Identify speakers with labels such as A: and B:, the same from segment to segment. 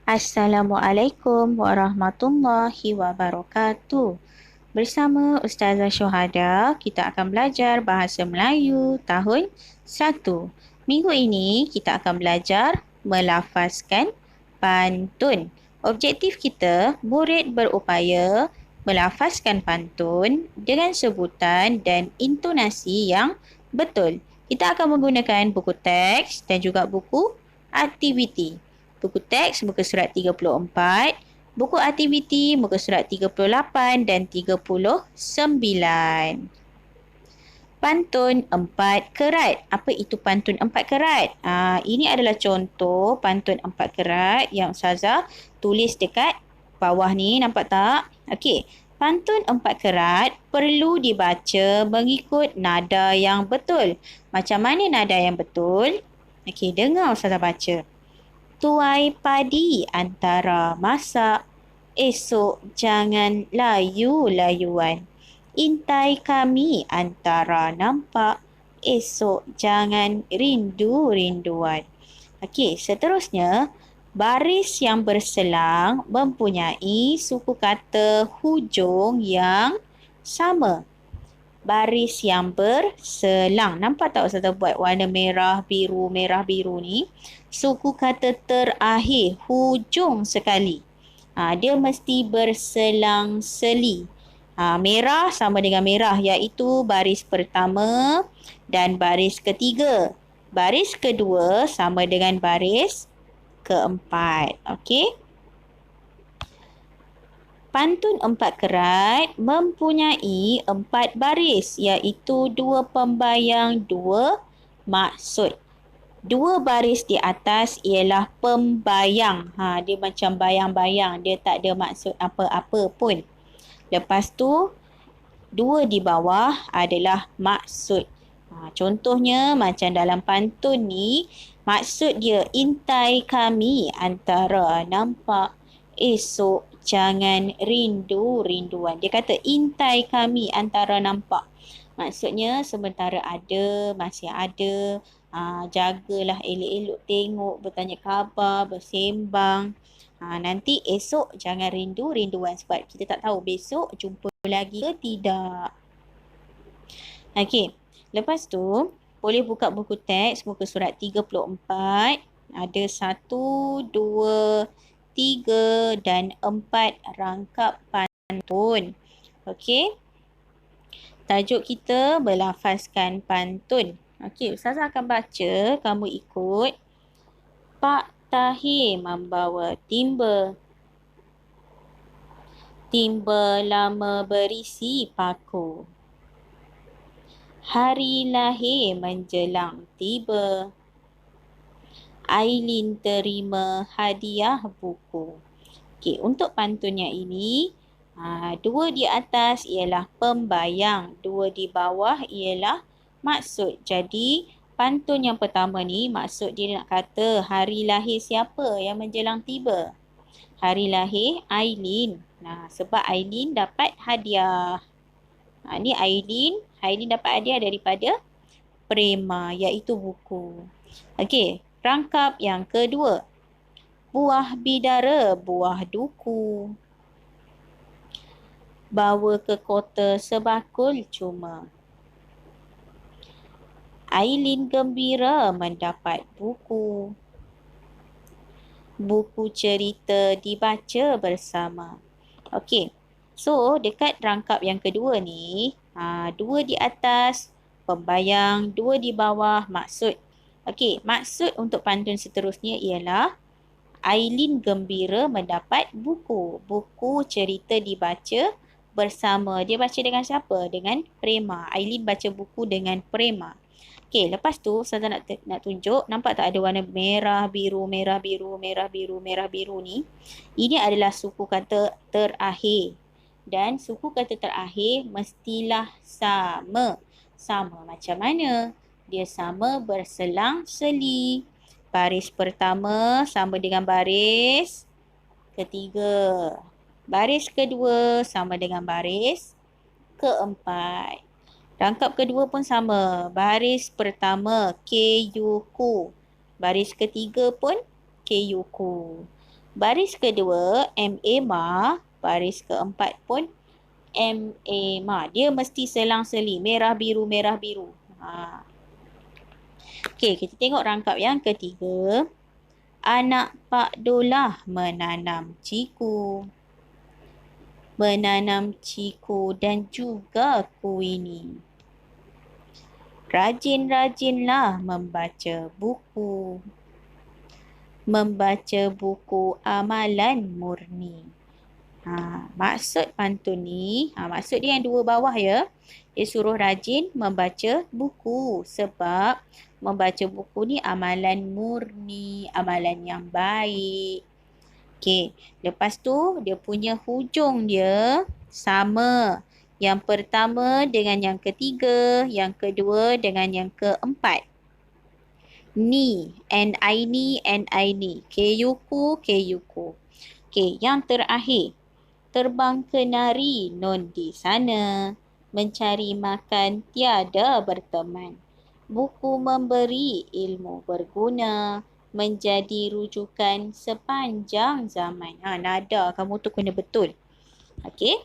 A: Assalamualaikum warahmatullahi wabarakatuh. Bersama Ustazah Syuhada, kita akan belajar Bahasa Melayu tahun 1. Minggu ini kita akan belajar melafazkan pantun. Objektif kita, murid berupaya melafazkan pantun dengan sebutan dan intonasi yang betul. Kita akan menggunakan buku teks dan juga buku aktiviti. Buku teks muka surat 34, buku aktiviti muka surat 38 dan 39. Pantun 4 kerat. Apa itu pantun 4 kerat? Ini adalah contoh pantun 4 kerat yang Ustazah tulis dekat bawah ni, nampak tak? Okey. Pantun 4 kerat perlu dibaca mengikut nada yang betul. Macam mana nada yang betul? Okey, dengar Ustazah baca. Tuai padi antara masak, esok jangan layu-layuan. Intai kami antara nampak, esok jangan rindu-rinduan. Okey, seterusnya, baris yang berselang mempunyai suku kata hujung yang sama. Baris yang berselang. Nampak tak Ustazah buat warna merah, biru ni? Suku kata terakhir, hujung sekali. Dia mesti berselang-seli. Merah sama dengan merah, iaitu baris pertama dan baris ketiga. Baris kedua sama dengan baris keempat. Okey? Pantun 4 kerat mempunyai 4 baris, iaitu 2 pembayang, 2 maksud. 2 baris di atas ialah pembayang. Dia macam bayang-bayang, dia tak ada maksud apa-apa pun. Lepas tu, 2 di bawah adalah maksud. Contohnya macam dalam pantun ni, maksud dia intai kami antara nampak, esok jangan rindu-rinduan. Dia kata intai kami antara nampak. Maksudnya sementara ada, masih ada, jagalah elok-elok tengok, bertanya khabar, bersembang. Nanti esok jangan rindu-rinduan sebab kita tak tahu besok jumpa lagi ke tidak. Okey, lepas tu boleh buka buku teks muka surat 34. Ada 1, 2, 3 dan 4 rangkap pantun. Okey. Tajuk kita melafazkan pantun. Okey, Ustazah akan baca, kamu ikut. Pak Tahir membawa timba. Timba lama berisi paku. Hari lahir menjelang tiba. Ailin terima hadiah buku. Okey, untuk pantunnya ini, 2 di atas ialah pembayang, 2 di bawah ialah maksud. Jadi, pantun yang pertama ni maksud dia nak kata hari lahir siapa yang menjelang tiba? Hari lahir Ailin. Sebab Ailin dapat hadiah. Ni Ailin dapat hadiah daripada Prema, iaitu buku. Okey, rangkap yang kedua. Buah bidara, buah duku. Bawa ke kota sebakul cuma. Ailin gembira mendapat buku. Buku cerita dibaca bersama. Okey. So, dekat rangkap yang kedua ni, 2 di atas pembayang, 2 di bawah maksud. Okey, maksud untuk pantun seterusnya ialah Ailin gembira mendapat buku. Buku cerita dibaca bersama. Dia baca dengan siapa? Dengan Prema. Ailin baca buku dengan Prema. Okey, lepas tu Ustazah nak tunjuk, nampak tak ada warna merah, biru, merah, biru, merah, biru, merah, biru ni? Ini adalah suku kata terakhir. Dan suku kata terakhir mestilah sama. Sama macam mana? Dia sama berselang-seli. Baris pertama sama dengan baris ketiga. Baris kedua sama dengan baris keempat. Rangkap kedua pun sama. Baris pertama KUku. Baris ketiga pun KUku. Baris kedua MA baris keempat pun MA Dia mesti selang-seli, merah biru merah biru. Okey, kita tengok rangkap yang ketiga. Anak Pak Dolah menanam ciku. Menanam ciku dan juga kuini. Rajin-rajinlah membaca buku. Membaca buku amalan murni. Maksud pantun ni, maksud dia yang dua bawah ya. Dia suruh rajin membaca buku. Sebab membaca buku ni amalan murni, amalan yang baik. Okey, lepas tu dia punya hujung dia sama. Yang pertama dengan yang ketiga, yang kedua dengan yang keempat. Ni, N-I-N-I. Keyuku, keyuku. Okey, yang terakhir. Terbang kenari non di sana. Mencari makan tiada berteman. Buku memberi ilmu berguna. Menjadi rujukan sepanjang zaman. Nada kamu tu kena betul. Okey.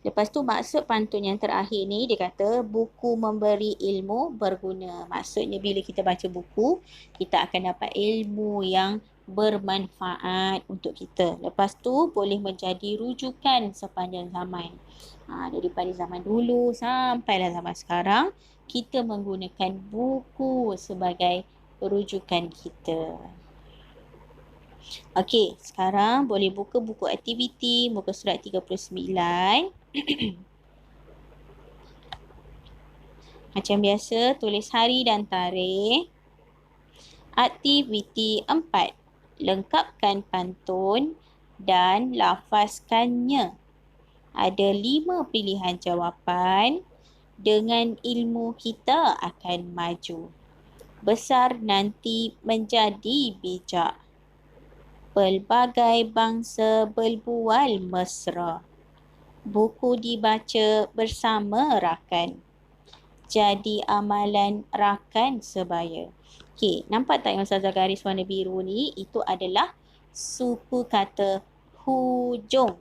A: Lepas tu maksud pantun yang terakhir ni dia kata buku memberi ilmu berguna. Maksudnya bila kita baca buku, kita akan dapat ilmu yang bermanfaat untuk kita. Lepas tu boleh menjadi rujukan sepanjang zaman. Daripada zaman dulu sampailah zaman sekarang, kita menggunakan buku sebagai rujukan kita. Okey, sekarang boleh buka buku aktiviti muka surat 39. Macam biasa, tulis hari dan tarikh. Aktiviti 4. Lengkapkan pantun dan lafazkannya. Ada 5 pilihan jawapan. Dengan ilmu kita akan maju. Besar nanti menjadi bijak. Pelbagai bangsa berbual mesra. Buku dibaca bersama rakan. Jadi amalan rakan sebaya. Okey, nampak tak yang Ustazah garis warna biru ni? Itu adalah suku kata hujung.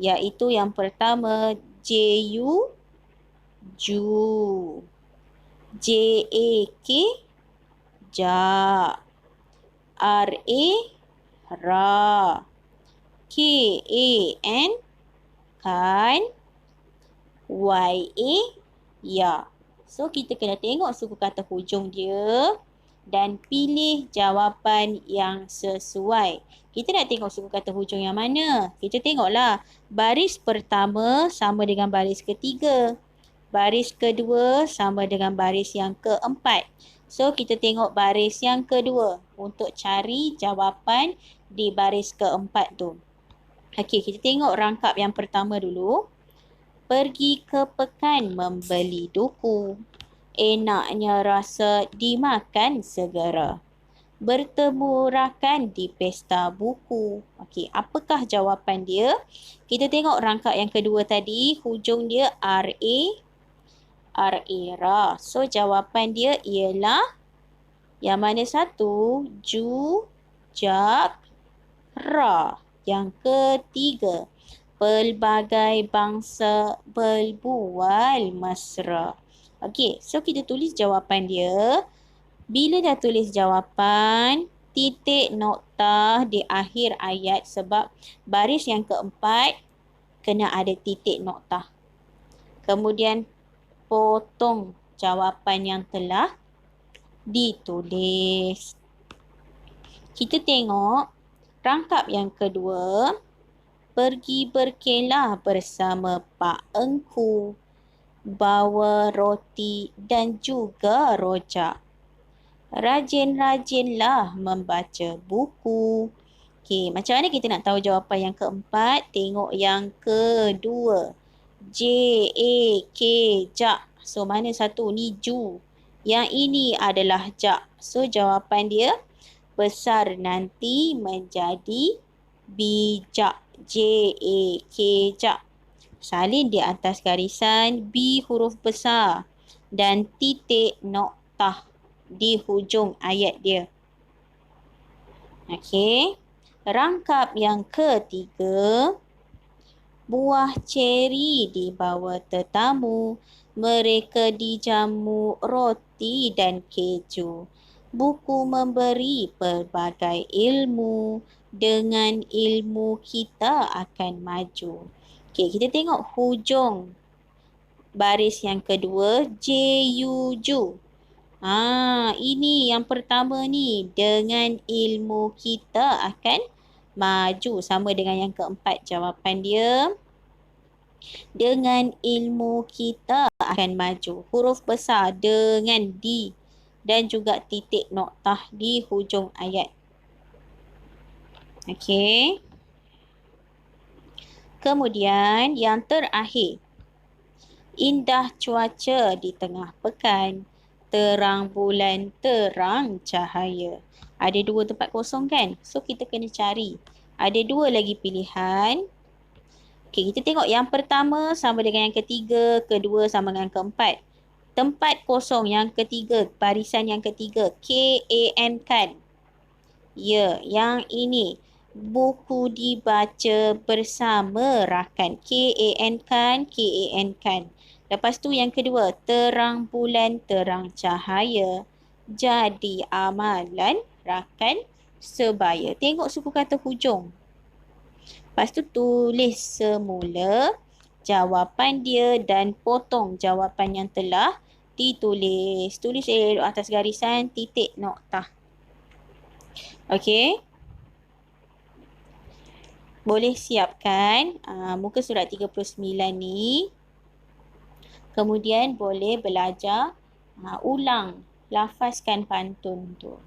A: Iaitu yang pertama J-U, ju. J-A-K, ja. R-A, ra. K-A-N, kan. Y-A, ya. So, kita kena tengok suku kata hujung dia dan pilih jawapan yang sesuai. Kita nak tengok suku kata hujung yang mana? Kita tengoklah. Baris pertama sama dengan baris ketiga. Baris kedua sama dengan baris yang keempat. So, kita tengok baris yang kedua untuk cari jawapan di baris keempat tu. Okey, kita tengok rangkap yang pertama dulu. Pergi ke pekan membeli duku. Enaknya rasa dimakan segera. Bertemu rakan di pesta buku. Okey, apakah jawapan dia? Kita tengok rangkap yang kedua tadi. Hujung dia R-A. R-A, ra. So, jawapan dia ialah yang mana satu? Ju, jak, ra. Yang ketiga. Pelbagai bangsa berbual mesra. Okey, so kita tulis jawapan dia. Bila dah tulis jawapan, titik noktah di akhir ayat sebab baris yang keempat kena ada titik noktah. Kemudian potong jawapan yang telah ditulis. Kita tengok rangkap yang kedua. Pergi berkelah bersama Pak Engku. Bawa roti dan juga rojak. Rajin-rajinlah membaca buku. Okey, macam mana kita nak tahu jawapan yang keempat? Tengok yang kedua. J-A-K, jak. So, mana satu? Ni ju. Yang ini adalah jak. So, jawapan dia besar nanti menjadi bijak. J-A-K, jak. Salin di atas garisan B huruf besar dan titik noktah di hujung ayat dia. Okey. Rangkap yang ketiga, buah ceri dibawa tetamu. Mereka dijamu roti dan keju. Buku memberi pelbagai ilmu. Dengan ilmu kita akan maju. Okey, kita tengok hujung baris yang kedua, J-U-Ju. Ini yang pertama ni. Dengan ilmu kita akan maju. Sama dengan yang keempat. Jawapan dia, dengan ilmu kita akan maju. Huruf besar dengan di dan juga titik noktah di hujung ayat. Okey. Kemudian yang terakhir. Indah cuaca di tengah pekan. Terang bulan, terang cahaya. Ada 2 tempat kosong kan? So kita kena cari. Ada 2 lagi pilihan. Okey, kita tengok yang pertama sama dengan yang ketiga, kedua sama dengan keempat. Tempat kosong yang ketiga, barisan yang ketiga, K-A-N kan. Ya, yang ini. Buku dibaca bersama rakan. K-A-N kan, K-A-N kan. Lepas tu yang kedua, terang bulan, terang cahaya. Jadi amalan rakan sebaya. Tengok suku kata hujung. Lepas tu tulis semula jawapan dia dan potong jawapan yang telah ditulis. Tulis elok atas garisan titik noktah. Okey. Boleh siapkan muka surat 39 ni. Kemudian boleh belajar ulang lafazkan pantun tu.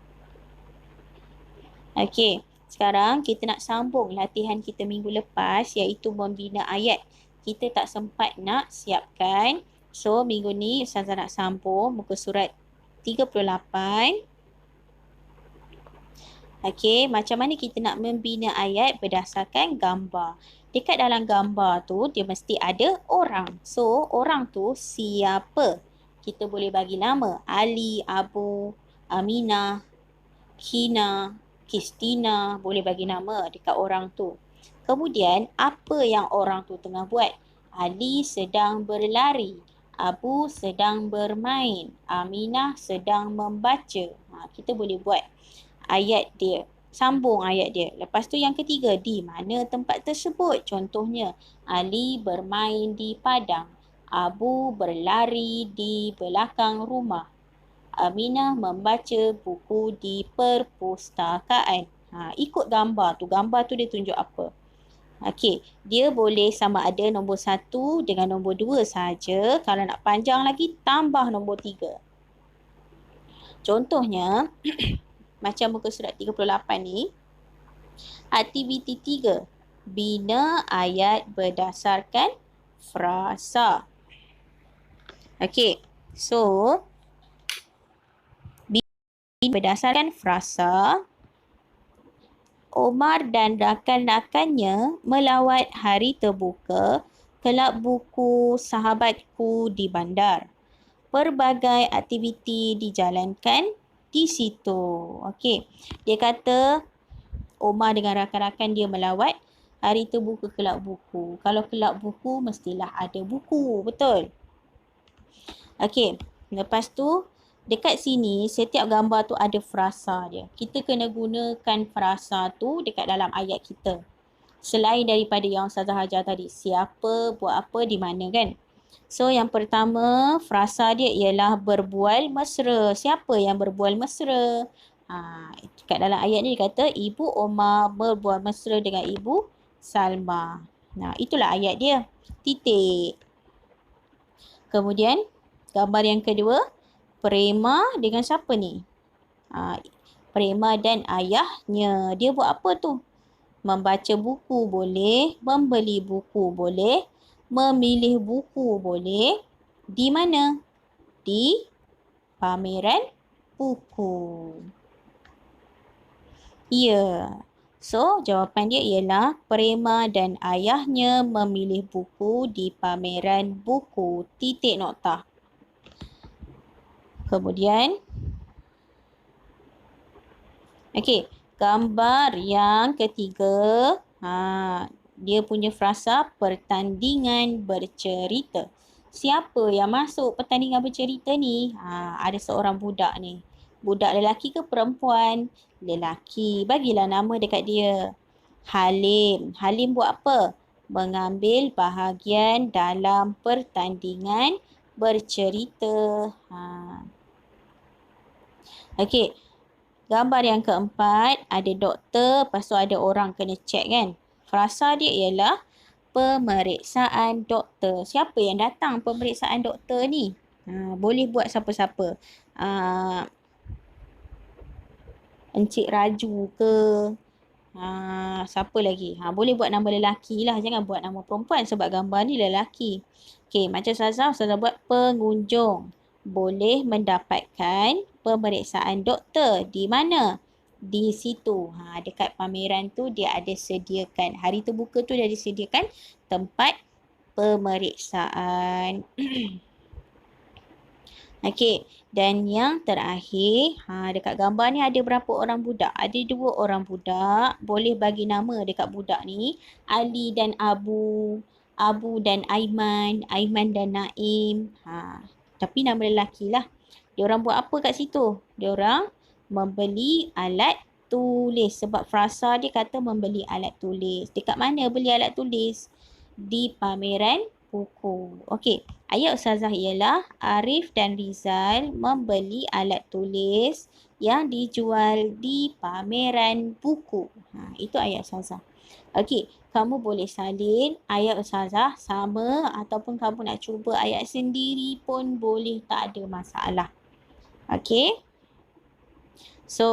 A: Okey. Sekarang kita nak sambung latihan kita minggu lepas iaitu membina ayat. Kita tak sempat nak siapkan. So minggu ni Ustazah nak sambung muka surat 38. Okey, macam mana kita nak membina ayat berdasarkan gambar. Dekat dalam gambar tu, dia mesti ada orang. So, orang tu siapa? Kita boleh bagi nama. Ali, Abu, Aminah, Kina, Kristina. Boleh bagi nama dekat orang tu. Kemudian, apa yang orang tu tengah buat? Ali sedang berlari. Abu sedang bermain. Aminah sedang membaca. Kita boleh buat ayat dia. Sambung ayat dia. Lepas tu yang ketiga, di mana tempat tersebut? Contohnya, Ali bermain di padang. Abu berlari di belakang rumah. Aminah membaca buku di perpustakaan. Ikut gambar tu. Gambar tu dia tunjuk apa? Okey, dia boleh sama ada nombor 1 dengan nombor 2 saja. Kalau nak panjang lagi, tambah nombor 3. Contohnya, macam muka surat 38 ni, aktiviti 3. Bina ayat berdasarkan frasa. Okey, so berdasarkan frasa, Omar dan rakan-rakannya melawat hari terbuka kelab buku sahabatku di bandar. Pelbagai aktiviti dijalankan di situ. Okey. Dia kata Omar dengan rakan-rakan dia melawat hari terbuka kelab buku. Kalau kelab buku mestilah ada buku, betul? Okey. Lepas tu dekat sini setiap gambar tu ada frasa dia. Kita kena gunakan frasa tu dekat dalam ayat kita. Selain daripada yang Ustazah ajar tadi, siapa, buat apa, di mana kan? So, yang pertama, frasa dia ialah berbual mesra. Siapa yang berbual mesra? Kat dalam ayat ni dia kata, Ibu Omar berbual mesra dengan Ibu Salma. Itulah ayat dia. Titik. Kemudian, gambar yang kedua, Prema dengan siapa ni? Prema dan ayahnya. Dia buat apa tu? Membaca buku boleh, membeli buku boleh, memilih buku boleh. Di mana? Di pameran buku. Ya. So, jawapan dia ialah Prema dan ayahnya memilih buku di pameran buku. Titik noktah. Kemudian, okey, Gambar yang ketiga, dia punya frasa pertandingan bercerita. Siapa yang masuk pertandingan bercerita ni? Ada seorang budak ni. Budak lelaki ke perempuan? Lelaki. Bagilah nama dekat dia. Halim. Halim buat apa? Mengambil bahagian dalam pertandingan bercerita. Okey. Gambar yang keempat, ada doktor, lepas tu ada orang kena check kan. Frasa dia ialah pemeriksaan doktor. Siapa yang datang pemeriksaan doktor ni? Boleh buat siapa-siapa. Encik Raju ke? Siapa lagi? Boleh buat nama lelaki lah. Jangan buat nama perempuan sebab gambar ni lelaki. Okey, macam Ustazah buat pengunjung. Boleh mendapatkan pemeriksaan doktor. Di mana? Di situ. Dekat pameran tu dia ada sediakan. Hari terbuka tu dia ada sediakan tempat pemeriksaan. Okey, dan yang terakhir, dekat gambar ni ada berapa orang budak? Ada 2 orang budak. Boleh bagi nama dekat budak ni. Ali dan Abu. Abu dan Aiman. Aiman dan Naim. Tapi nama lelaki lah. Diorang buat apa kat situ? Diorang membeli alat tulis. Sebab frasa dia kata membeli alat tulis. Dekat mana beli alat tulis? Di pameran buku. Okey, ayat Ustazah ialah Arif dan Rizal membeli alat tulis yang dijual di pameran buku. Itu ayat Ustazah. Okey, kamu boleh salin ayat Ustazah sama ataupun kamu nak cuba ayat sendiri pun boleh, tak ada masalah. Okey. So,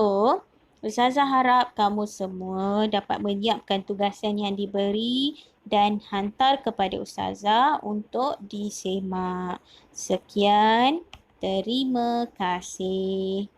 A: Ustazah harap kamu semua dapat menyiapkan tugasan yang diberi dan hantar kepada Ustazah untuk disemak. Sekian, terima kasih.